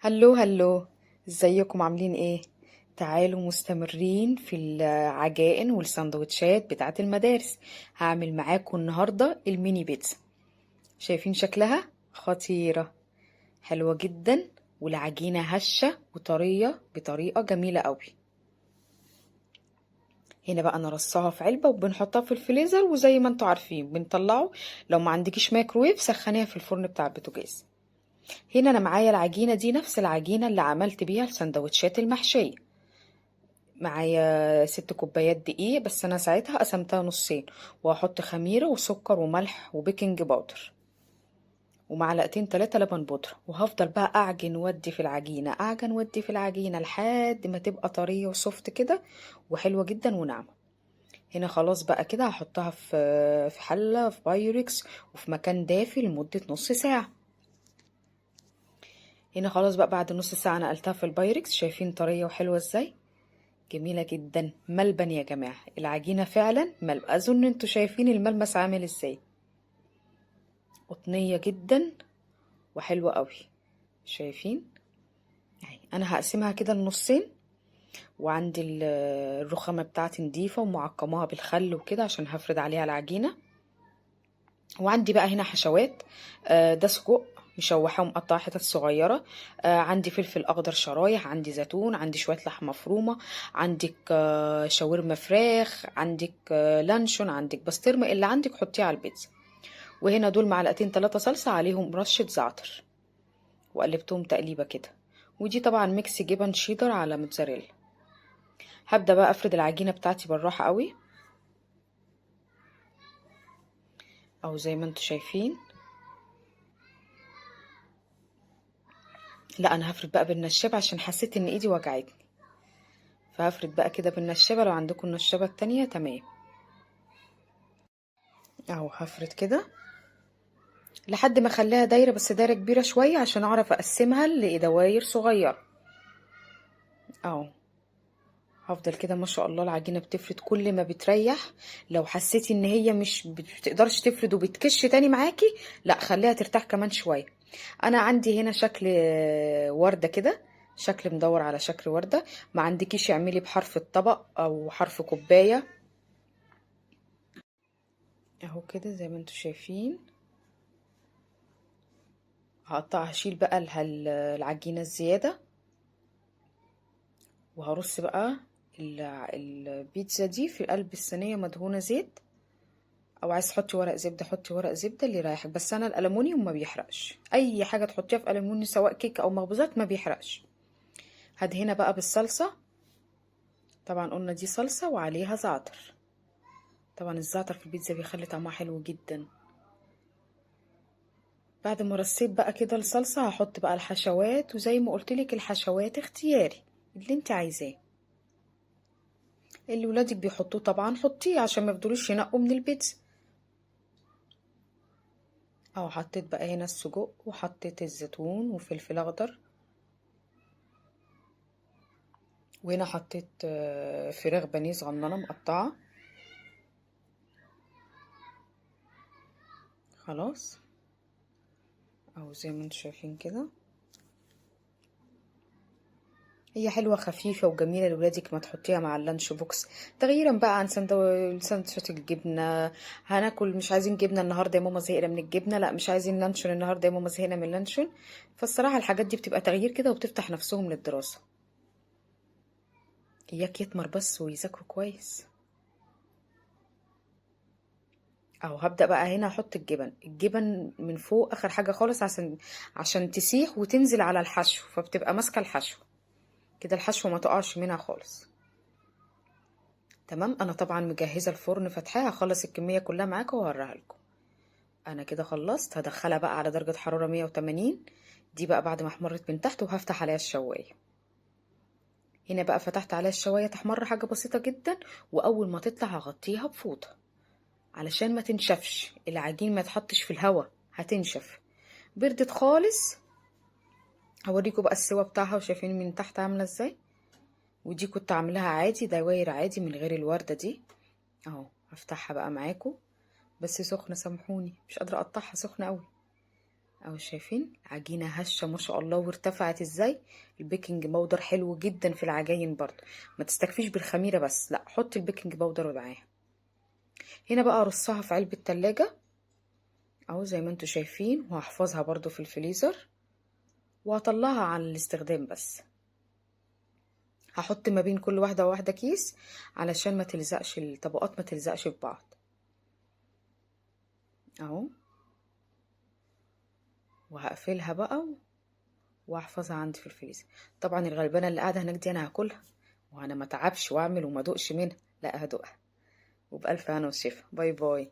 هلو هلو، ازيكم عاملين ايه؟ تعالوا مستمرين في العجائن والسندوتشات بتاعة المدارس. هعمل معاكم النهاردة الميني بيتزا. شايفين شكلها خطيرة، حلوة جدا، والعجينة هشة وطرية بطريقة جميلة قوي. هنا بقى نرصها في علبة وبنحطها في الفريزر، وزي ما انتوا عارفين بنطلعه. لو ما عندكيش مايكرويف سخنيها في الفرن بتاع البوتاجاز. هنا انا معايا العجينة دي نفس العجينة اللي عملت بيها السندوتشات المحشية. معايا 6 كوبايات دقيق، بس انا ساعتها قسمتها نصين، وهحط خميرة وسكر وملح وبيكنج باودر ومعلقتين 3 لبن بودرة، وهفضل بقى اعجن ودي في العجينة، اعجن ودي في العجينة لحد ما تبقى طرية وسوفت كده وحلوة جدا وناعمة. هنا خلاص بقى كده هحطها في حلة في بايركس وفي مكان دافي لمدة نص ساعة. هنا خلاص بقى بعد نص ساعة نقلتها في البايركس. شايفين طرية وحلوة ازاي؟ جميلة جدا، ملبن يا جماعة، العجينة فعلا أظن انتوا شايفين الملمس عامل ازاي. قطنية جدا وحلوة قوي. شايفين؟ اهي انا هقسمها كده لنصين، وعندي الرخامة بتاعتي نضيفة ومعقماها بالخل وكده عشان هفرد عليها العجينة. وعندي بقى هنا حشوات. ده سجق مشوحة ومقطعة حتت صغيرة. عندي فلفل أخضر شرايح، عندي زيتون، عندي شوية لحمة مفرومة، عندك شاورما فراخ، عندك لانشون، عندك بسطرمة، اللي عندك حطيه على البيتزا. وهنا دول معلقتين 3 صلصة عليهم رشة زعتر، وقلبتهم تقليبة كده. ودي طبعا ميكس جبن شيدر على موتزاريلا. هبدأ بقى أفرد العجينة بتاعتي بالراحة قوي، أو زي ما انتوا شايفين. لا انا هفرد بقى بالنشابة عشان حسيت ان ايدي وجعتني، فهفرد بقى كده بالنشابة. لو عندكم النشابة التانية تمام. اهو هفرد كده لحد ما اخليها دايرة، بس دايرة كبيرة شوية عشان اعرف اقسمها لدواير صغيرة. اهو هفضل كده. ما شاء الله العجينة بتفرد كل ما بتريح. لو حسيتي ان هي مش بتقدرش تفرد وبتكش تاني معاكي، لا خليها ترتاح كمان شوية. انا عندي هنا شكل وردة كده، شكل مدور على شكل وردة. ما عندكيش اعملي بحرف الطبق او حرف كوباية. اهو كده زي ما انتوا شايفين. هشيل بقى العجينة الزيادة، وهرص بقى البيتزا دي في قلب الصينية مدهونة زيت. او عايز تحطي ورق زبدة حطي ورق زبدة اللي يريحك، بس انا الالومنيوم ما بيحرقش. اي حاجة تحطيها في الالومنيوم سواء كيك او مخبوزات ما بيحرقش. هدهنها بقى بالصلصة. طبعا قلنا دي صلصة وعليها زعتر. طبعا الزعتر في البيتزا بيخلي طعمها حلو جدا. بعد ما رصيت بقى كده الصلصة هحط بقى الحشوات، وزي ما قلتلك الحشوات اختياري اللي انت عايزاه. اللي ولادك بيحطوه طبعا حطيه عشان ما يفضلوش ينقوا من البيتزا. اهو حطيت بقى هنا السجق، وحطيت الزيتون وفلفل اخضر، وهنا حطيت فراخ بانيه صغننه مقطعه. خلاص اهو زي ما انتم شايفين كده. هي حلوه خفيفه وجميله لولادك، ما تحطيها مع اللانش بوكس تغييرا بقى عن سندوتشات الجبنه. هناكل مش عايزين جبنه النهارده يا ماما زهقنا من الجبنه، لا مش عايزين لانشون النهارده يا ماما زهقنا من اللانشون. فالصراحه الحاجات دي بتبقى تغيير كده وبتفتح نفسهم للدراسه. اياك يتمر بس ويذاكروا كويس. اهو هبدأ بقى هنا احط الجبن من فوق اخر حاجة خالص، عشان تسيح وتنزل على الحشو، فبتبقى ماسكة الحشو كده، الحشو ما تقعش منها خالص. تمام. انا طبعا مجهزة الفرن فاتحاه، هخلص الكمية كلها معاكم وهوريها لكم. انا كده خلصت. هدخلها بقى على درجة حرارة 180. دي بقى بعد ما احمرت من تحت، وهفتح عليها الشواية. هنا بقى فتحت عليها الشواية تحمر حاجة بسيطة جدا، واول ما تطلع هغطيها بفوطة علشان ما تنشفش العجين، ما يتحطش في الهواء هتنشف. بردت خالص. هوريكم بقى السوا بتاعها، وشايفين من تحت عامله ازاي. ودي كنت عاملاها عادي دواير عادي من غير الورده دي. اهو هفتحها بقى معاكم، بس سخنه سامحوني مش قادره اقطعها، سخنه قوي. اهو شايفين عجينة هشة ما شاء الله، وارتفعت ازاي. البيكنج باودر حلو جدا في العجاين برضو، ما تستكفيش بالخميرة بس، لا حط البيكنج باودر معاها. هنا بقى ارصها في علبة تلاجة اهو زي ما انتوا شايفين، وهحفظها برضو في الفريزر، وهطلعها على الاستخدام بس. هحط ما بين كل واحدة وواحدة كيس علشان ما تلزقش الطبقات، ما تلزقش في بعض اهو. وهقفلها بقى واحفظها عندي في الفريزر. طبعا الغلبانة اللي قاعدة هناك دي انا هاكلها، وانا ما تعبش واعمل وما ادوقش منها، لا هدوقها. وبألف هنا وشفا، باي باي.